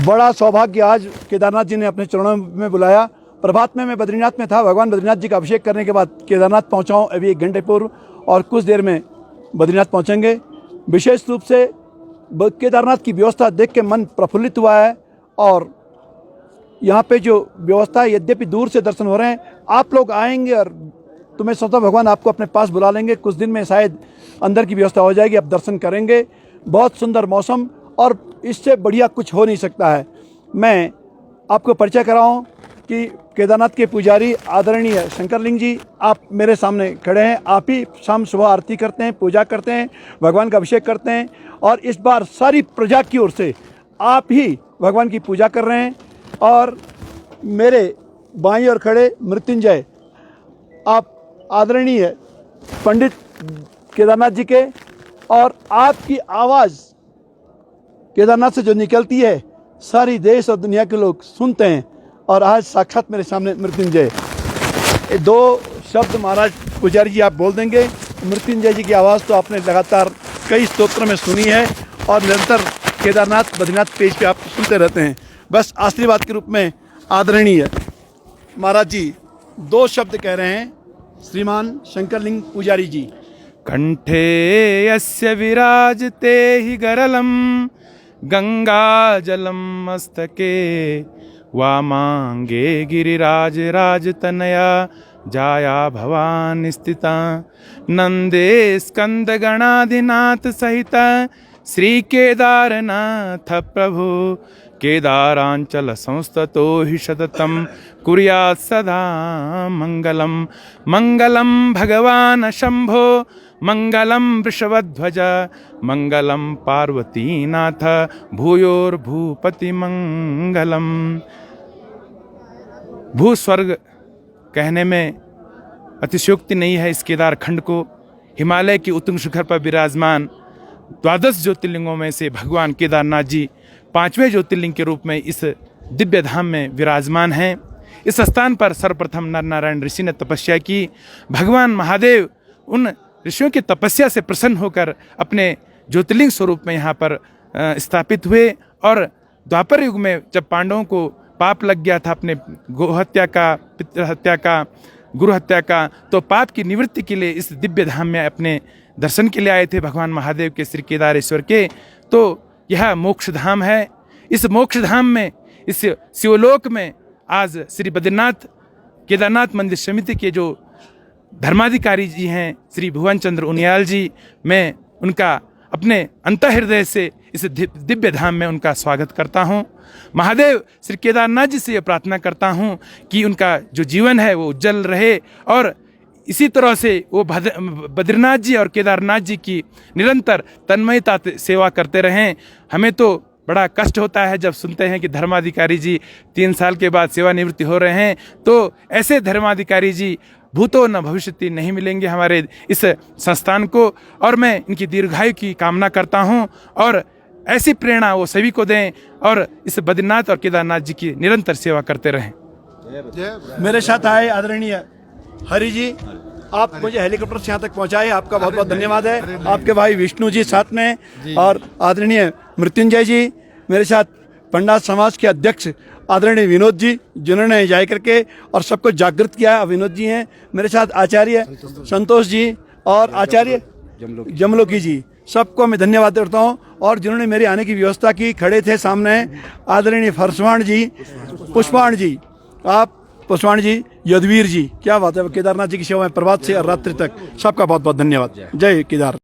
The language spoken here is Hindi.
बड़ा सौभाग्य आज केदारनाथ जी ने अपने चरणों में बुलाया। प्रभात में मैं बद्रीनाथ में था, भगवान बद्रीनाथ जी का अभिषेक करने के बाद केदारनाथ पहुंचा हूं अभी 1 घंटे पूर्व, और कुछ देर में बद्रीनाथ पहुंचेंगे। विशेष रूप से केदारनाथ की व्यवस्था देख के मन प्रफुल्लित हुआ है। और यहाँ पे जो व्यवस्था है, यद्यपि दूर से दर्शन हो रहे हैं, आप लोग आएंगे और तुम्हें स्वतः भगवान आपको अपने पास बुला लेंगे। कुछ दिन में शायद अंदर की व्यवस्था हो जाएगी, आप दर्शन करेंगे। बहुत सुंदर मौसम, और इससे बढ़िया कुछ हो नहीं सकता है। मैं आपको परिचय कराऊं कि केदारनाथ के पुजारी आदरणीय शंकरलिंग जी आप मेरे सामने खड़े हैं। आप ही शाम सुबह आरती करते हैं, पूजा करते हैं, भगवान का अभिषेक करते हैं, और इस बार सारी प्रजा की ओर से आप ही भगवान की पूजा कर रहे हैं। और मेरे बाईं ओर खड़े मृत्युंजय, आप आदरणीय पंडित केदारनाथ जी के, और आपकी आवाज़ केदारनाथ से जो निकलती है सारी देश और दुनिया के लोग सुनते हैं। और आज साक्षात मेरे सामने मृत्युंजय, 2 शब्द महाराज पुजारी जी आप बोल देंगे। मृत्युंजय जी की आवाज़ तो आपने लगातार कई स्तोत्र में सुनी है, और निरंतर केदारनाथ बद्रीनाथ पेज पे आप सुनते रहते हैं। बस आशीर्वाद के रूप में आदरणीय महाराज जी 2 शब्द कह रहे हैं। श्रीमान शंकरलिंग पुजारी जी। कंठे यस्य विराजते हि गरलम गंगा जलम मस्तके वामांगे गिरिराज राजतनया जाया भवानी स्थिता नंदे स्कंद गणाधिनाथ सहित श्री केदारनाथ प्रभु केदारांचल संस्ततो हि सततम कुर्यात् सदा मंगलम। मंगलम भगवान शंभो मंगलम वृषभध्वज मंगलम पार्वतीनाथ भूयोर्भूपति मंगलम। भू स्वर्ग कहने में अतिशयोक्ति नहीं है इस केदार खंड को। हिमालय की उत्तुंग शिखर पर विराजमान 12 ज्योतिर्लिंगों में से भगवान केदारनाथ जी 5वें ज्योतिर्लिंग के रूप में इस दिव्य धाम में विराजमान हैं। इस स्थान पर सर्वप्रथम नर नारायण ऋषि ने तपस्या की। भगवान महादेव उन ऋषियों की तपस्या से प्रसन्न होकर अपने ज्योतिर्लिंग स्वरूप में यहाँ पर स्थापित हुए। और द्वापर युग में जब पांडवों को पाप लग गया था अपने गोहत्या का, पितृ हत्या का, गुरु हत्या का, तो पाप की निवृत्ति के लिए इस दिव्य धाम में अपने दर्शन के लिए आए थे भगवान महादेव के, श्री केदारेश्वर के। तो यह मोक्ष धाम है। इस मोक्ष धाम में, इस शिवलोक में आज श्री बद्रीनाथ केदारनाथ मंदिर समिति के जो धर्माधिकारी जी हैं श्री भुवन चंद्र उनियाल जी, मैं उनका अपने अंतःहृदय से इस दिव्य धाम में उनका स्वागत करता हूं। महादेव श्री केदारनाथ जी से ये प्रार्थना करता हूं कि उनका जो जीवन है वो उज्जवल रहे, और इसी तरह से वो बद्रीनाथ जी और केदारनाथ जी की निरंतर तन्मयता सेवा करते रहें। हमें तो बड़ा कष्ट होता है जब सुनते हैं कि धर्माधिकारी जी 3 साल के बाद सेवानिवृत्ति हो रहे हैं। तो ऐसे धर्माधिकारी जी भूतो न भविष्यति नहीं मिलेंगे हमारे इस संस्थान को, और मैं इनकी दीर्घायु की कामना करता हूं, और ऐसी प्रेरणा वो सभी को दें, और इस बद्रीनाथ और केदारनाथ जी की निरंतर सेवा करते रहें। मेरे साथ आए आदरणीय हरि जी, आप मुझे हेलीकॉप्टर से यहाँ तक पहुँचाए, आपका बहुत बहुत धन्यवाद है। आपके भाई विष्णु जी साथ में, और आदरणीय मृत्युंजय जी, मेरे साथ पंडात समाज के अध्यक्ष आदरणीय विनोद जी, जिन्होंने जाए करके और सबको जागृत किया। विनोद जी हैं मेरे साथ, आचार्य संतोष जी और आचार्य जमलोकी जी, सबको मैं धन्यवाद देता हूँ। और जिन्होंने मेरे आने की व्यवस्था की, खड़े थे सामने आदरणीय फरसवाण जी, पुष्पाण जी, आप पुष्पाण जी, यदवीर जी, क्या बात है। केदारनाथ जी की सेवा में प्रभात से और रात्रि तक सबका बहुत बहुत धन्यवाद। जय केदार।